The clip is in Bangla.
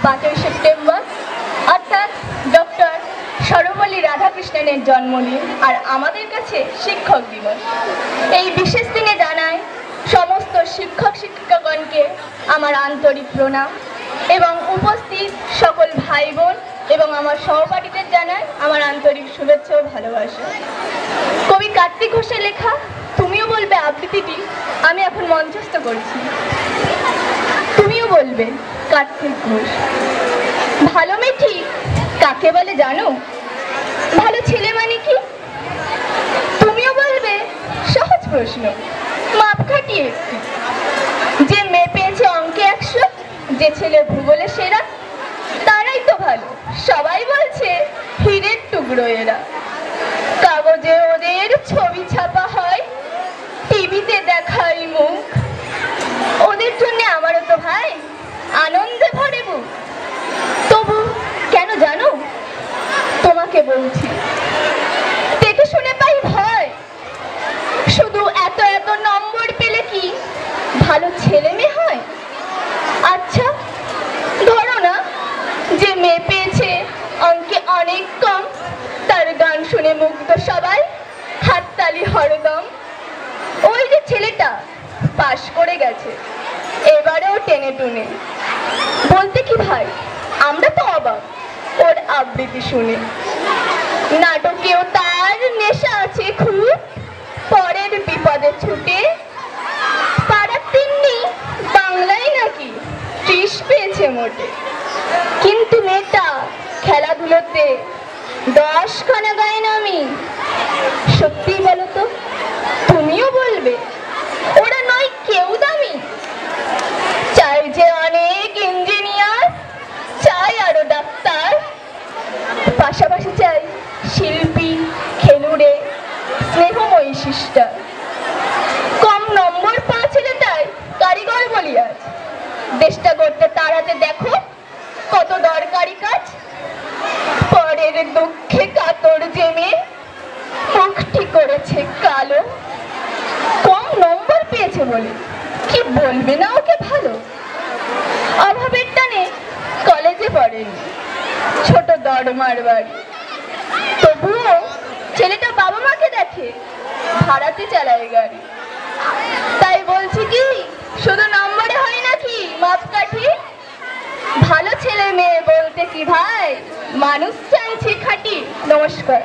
5ই সেপ্টেম্বর অর্থাৎ ডক্টর সর্বপল্লী রাধাকৃষ্ণনের জন্মদিন আর আমাদের কাছে শিক্ষক দিবস। এই বিশেষ দিনে জানাই সমস্ত শিক্ষক শিক্ষিকাগণকে আমার আন্তরিক প্রণাম এবং উপস্থিত সকল ভাই বোন এবং আমার সহপাঠীদের জানাই আমার আন্তরিক শুভেচ্ছা ও ভালোবাসা। কবি কার্তিক ঘোষের লেখা তুমিও বলবে আবৃত্তিটি আমি এখন মঞ্চস্থ করছি। তুমিও বলবে কার্তিক ঘোষ। ভালো মেয়ে ঠিক কাকে বলে জানো? ভালো ছেলে মানে কি? তুমিও বলবে সহজ প্রশ্ন, মাপ খাটিয়ে একটু। যে মেয়ে পেয়েছে অঙ্কে 100, যে ছেলে ভূগোলে সেরা, তারাই তো ভালো। সবাই বলছে হীরের টুকরো এরা। কাগজে ওদের ছবি ছাপা হয়, টিভিতে দেখাই মুখ। ওদের জন্য আমারও তো ভাই আনন্দে ভরে বুক। তবু কেন জানো? তোমাকে বলছি, দেখে শুনে পাই ভয়। শুধু এত এত নম্বর পেলে কি ভালো ছেলে মেয়ে হয়? আচ্ছা ধরো না যে মেয়ে পেয়েছে অঙ্কে অনেক কম, তার গান শুনে মুগ্ধ সবাই, হাততালি হরদম। ওই যে ছেলেটা পাশ করে গেছে, এবারেও টেনে টুনে। বলতে কি ভাই, আমরা তো অবাক ওর আবৃত্তি শুনে। নাটকেও তার নেশা আছে খুব, পরের বিপদে ছুটে। পাড়ার তিন্নি বাংলায় নাকি 30 পেয়েছে মোটে। কিন্তু মেয়েটা খেলাধুলোতে 10 খানা গায়ে নামি। সত্যি বলো তো, তুমিও বলবে ওরা নয় কেউ দামি? চাই যে অনেক ইঞ্জিনিয়ার, চাই আরো ডাক্তার, পাশাপাশি চাই শিল্পী, খেলুড়ে, স্নেহময়ী সিস্টার। কম নম্বর পাচ্ছিলে তাই কারিগর বলি আজ। দেশটা করতে তাড়াতে দেখো কত দরকারি কাজ। পরের দুঃখে কাতর জেমে মুখটি করেছে কালো। কম নম্বর পেয়েছে বলে কি বলবে না ওকে ভালো? অভাবের টানে কলেজে পড়েনি, ছোট দরমার বাড়ি। তবুও ছেলেটা বাবা মাকে দেখে, ভাড়াতে চালায় গাড়ি। তাই বলছি কি শুধু নম্বরে হয় নাকি মাপকাঠি? ভালো ছেলে মেয়ে বলতে কি ভাই মানুষ চাইছে খাঁটি। নমস্কার।